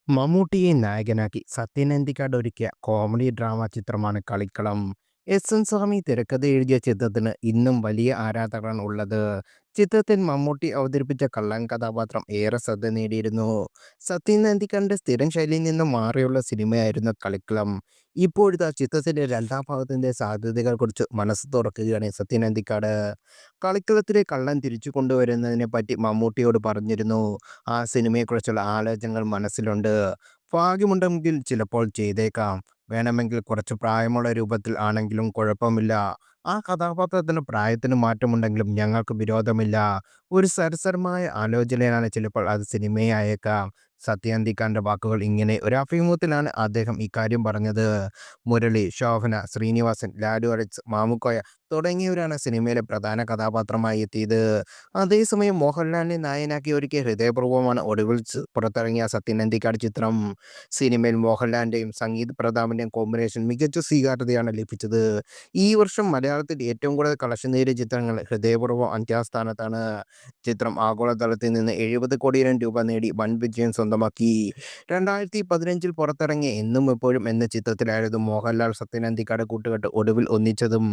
മമ്മൂട്ടിയെ നായകനാക്കി സത്യൻ അന്തിക്കാട് ഒരുക്കിയ കോമഡി ഡ്രാമ ചിത്രമാണ് കളിക്കളം. എസ് എൻ സ്വാമി തിരക്കഥ എഴുതിയ ചിത്രത്തിന് ഇന്നും വലിയ ആരാധകരാണ് ഉള്ളത്. ചിത്രത്തിൽ മമ്മൂട്ടി അവതരിപ്പിച്ച കള്ളൻ കഥാപാത്രം ഏറെ ശ്രദ്ധ നേടിയിരുന്നു. സത്യൻ അന്തിക്കാടിന്റെ സ്ഥിരം ശൈലിയിൽ നിന്നും മാറിയുള്ള സിനിമയായിരുന്നു കളിക്കളം. ഇപ്പോഴിതാ ചിത്രത്തിന്റെ രണ്ടാം ഭാഗത്തിന്റെ സാധ്യതകളെക്കുറിച്ച് മനസ്സ് തുറക്കുകയാണ് സത്യൻ അന്തിക്കാട്. കളിക്കളത്തിലെ കള്ളൻ തിരിച്ചു കൊണ്ടുവരുന്നതിനെ പറ്റി മമ്മൂട്ടിയോട് പറഞ്ഞിരുന്നു. ആ സിനിമയെക്കുറിച്ചുള്ള ആലോചനകൾ മനസ്സിലുണ്ട്. ഭാഗ്യമുണ്ടെങ്കിൽ ചിലപ്പോൾ ചെയ്തേക്കാം. വേണമെങ്കിൽ കുറച്ച് പ്രായമുള്ള രൂപത്തിൽ ആണെങ്കിലും കുഴപ്പമില്ല. ആ കഥാപാത്രത്തിന് പ്രായത്തിന് മാറ്റമുണ്ടെങ്കിലും ഞങ്ങൾക്ക് വിരോധമില്ല. ഒരു സരസരമായ ആലോചനയാണ് ചിലപ്പോൾ അത് സിനിമയായേക്കാം. സത്യനന്ദിക്കാന്റെ വാക്കുകൾ ഇങ്ങനെ. ഒരു അഭിമുഖത്തിലാണ് അദ്ദേഹം ഇക്കാര്യം പറഞ്ഞത്. മുരളി, ശോഭന, ശ്രീനിവാസൻ, ലാലു അലക്സ്, മാമുക്കോയ തുടങ്ങിയവരാണ് സിനിമയിലെ പ്രധാന കഥാപാത്രമായി എത്തിയത്. അതേസമയം മോഹൻലാലിനെ നായകനാക്കി ഒരുക്കിയ ഹൃദയപൂർവ്വമാണ് ഒടുവിൽ പുറത്തിറങ്ങിയ സത്യൻ അന്തിക്കാട് ചിത്രം. സിനിമയിൽ മോഹൻലാലിന്റെയും സംഗീത് പ്രതാപിന്റെയും കോമ്പിനേഷൻ മികച്ച സ്വീകാര്യതയാണ് ലഭിച്ചത്. ഈ വർഷം മലയാളത്തിൽ ഏറ്റവും കൂടുതൽ കളക്ഷൻ നേടിയ ചിത്രങ്ങൾ ഹൃദയപൂർവ്വം 5ാം സ്ഥാനത്താണ്. ചിത്രം ആഗോളതലത്തിൽ നിന്ന് 70 കോടിയോളം രൂപ നേടി വൻ വിജയം സ്വന്തമാക്കി. 2015 പുറത്തിറങ്ങിയ എന്നും എപ്പോഴും എന്ന ചിത്രത്തിലായിരുന്നു മോഹൻലാൽ സത്യൻ അന്തിക്കാട് കൂട്ടുകെട്ട് ഒടുവിൽ ഒന്നിച്ചതും.